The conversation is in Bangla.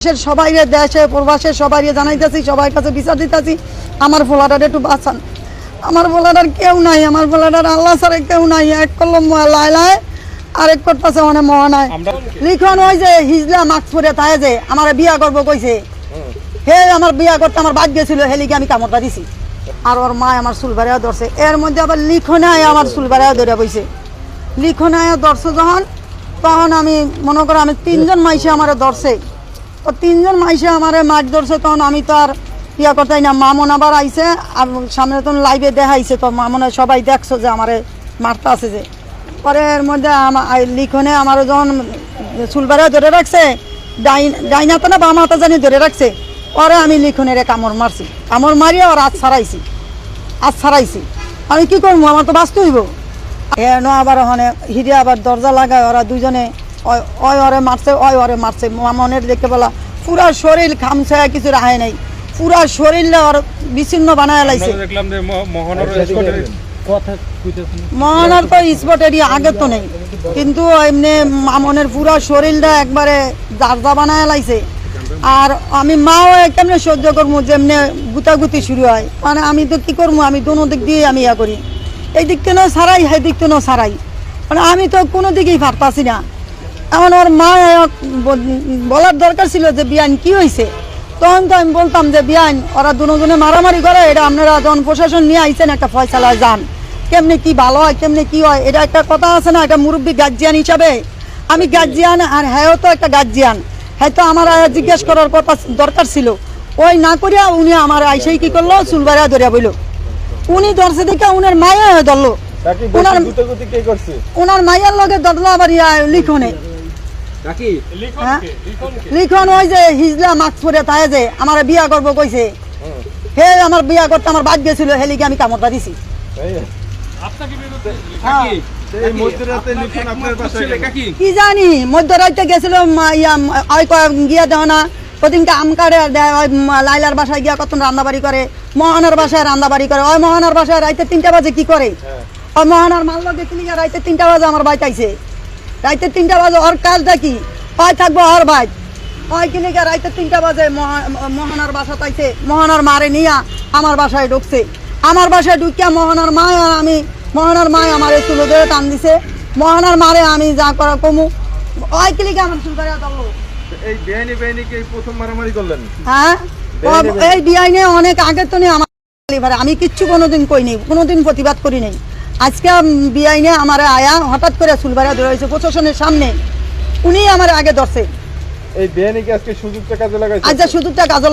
সবাই দেশে প্রবাসে সবাই জানাইতেছি, সবার কাছে বিচার দিতেছি। আমার ফোলাটার একটু বাঁচান, আমার ফোলাটার কেউ নাই, আমার ফোলাটার আল্লাহ ছাড়া কেউ নাই। এক কলম লাইলায় আরেক করতেছে মানে মহানায় লিখন ওই যে হিজলা মাস্ক পরে তাই যে আমার বিয়া করবো কইছে, হে আমার বিয়া করতে আমার বাদ গেছিল, হেলিকে আমি কামড়টা দিছি। আর ওর মা আমার চুল বাড়িয়া ধরছে, এর মধ্যে আবার লিখনায় আমার চুল বাড়িয়া ধরে বইছে। লিখনায় ধরছে যখন, তখন আমি মনে করো আমি তিনজন মাইসে আমার ধরছে, তো তিনজন মাইসে আমার মাছ ধরছে। তখন আমি তো আর ইয়া করতাই না। মামন আবার আইসে আর সামনে তখন লাইভে দেখাইছে, তো মামনে সবাই দেখছো যে আমারে মারতে আছে যে। পরে এর মধ্যে লিখনে আমার যখন চুলবারে ধরে রাখছে, ডাইনাতে না বাম হাতে জানি ধরে রাখছে, পরে আমি লিখনের কামড় মারছি, কামড় মারিয়ে ওর হাত ছাড়াইছি। আমি কি করবো, আমার তো বাঁচতে হইব। এন আবার ওখানে হিরে আবার দরজা লাগায়, ওরা দুজনে ওই ওরে মারছে। মামনের দেখতে পেলা পুরা শরীর খামছে, কিছু রাহে নাই, পুরা শরীরটা ওর বিচ্ছিন্ন বানায় লাইছে। মহানার তো স্পটেরই আগে তো নেই, কিন্তু এমনি মামনের পুরা শরীরটা একবারে জারজা বানায় লাইছে। আর আমি মাও কেমনে সহ্য করবো, যেমনি গুতাগুতি শুরু হয়, মানে আমি তো কি করবো, আমি দোনো দিক দিয়ে আমি ইয়া করি, এই দিক থেকেও ছাড়াই সেই দিক থেকেও ছাড়াই, মানে আমি তো কোনো দিকেই পারতাছি না। এখন ওর মা বলার দরকার ছিল যে বিয়ান কি হয়েছে, তখন তো আমি বলতাম যে বিয়ান ওরা দুজনে মারামারি করে, এটা আপনারা যখন প্রশাসন নিয়ে আইছেন একটা ফয়সালায় যান, কেমনে কি ভালো হয় কেমনে কি হয়, এটা একটা কথা আছে না, একটা মুরব্বী গার্জিয়ান হিসাবে আমি গার্জিয়ান, আর হ্যাঁ তো একটা গার্জিয়ান, হ্যাঁ তো আমার জিজ্ঞেস করার কথা দরকার ছিল। ওই না করিয়া উনি আমার আইসেই কি করলো, চুলবাড়িয়া ধরিয়া বইল। উনি ধরছে দেখে উনার মায়া ধরলো, ওনার মায়ের লগে ধরলো আবার লিখনে। লিখন ওই যে হিজলা মাস্ক পরে তাই যে আমার বিয়া করবো কইছে, হে আমার বিয়া করতে আমার বাদ গেছিল, হেলিকে আমি কামড়টা দিছি। কি জানি মধ্যরাতে গেছিল গিয়া দেও না, ওদিনকে আম কাটে লাইলার বাসায় গিয়া কত রান্নাবাড়ি করে, মহানার বাসায় রান্নাবাড়ি করে। ওই মহানার বাসায় রাইতে 3টা বাজে কি করে, ওই মহানার মাল লগে কিলিগা রাইতে 3টা বাজে আমার বাইতে আইছে, রাইতে 3টা বাজে ওর কাজটা কি, ওই থাকবো ওর ভাই, ওই কিলিগা রাইতে 3টা বাজে মহানার বাসা তাইছে, মহানার মারে নিয়া আমার বাসায় ঢুকছে। আমার বাসায় ঢুকিয়া মহানার মা আর আমি, মহানার মা আমার চুলো ধরে টান দিছে, মহানার মারে আমি যা করা কমু, ওই কিলিগা আমার চুল ধরে ধরলো। এই বেআইনি কি প্রথম মারামারি করলেন? হ্যাঁ, এই বেআইনি অনেক আগে তো নেই আমার, আমি কিচ্ছু কোনোদিন কই নেই, কোনোদিন প্রতিবাদ করি নাই। আজকে বেআইনি আমার আয়া হঠাৎ করে চুলবাড়িয়া ধরে হয়েছে প্রশাসনের সামনে, উনি আমার আগে ধরছে। এই বেআইনি কি আজকে সুযোগটা কাজে লাগাইছে? আচ্ছা সুযোগটা কাজে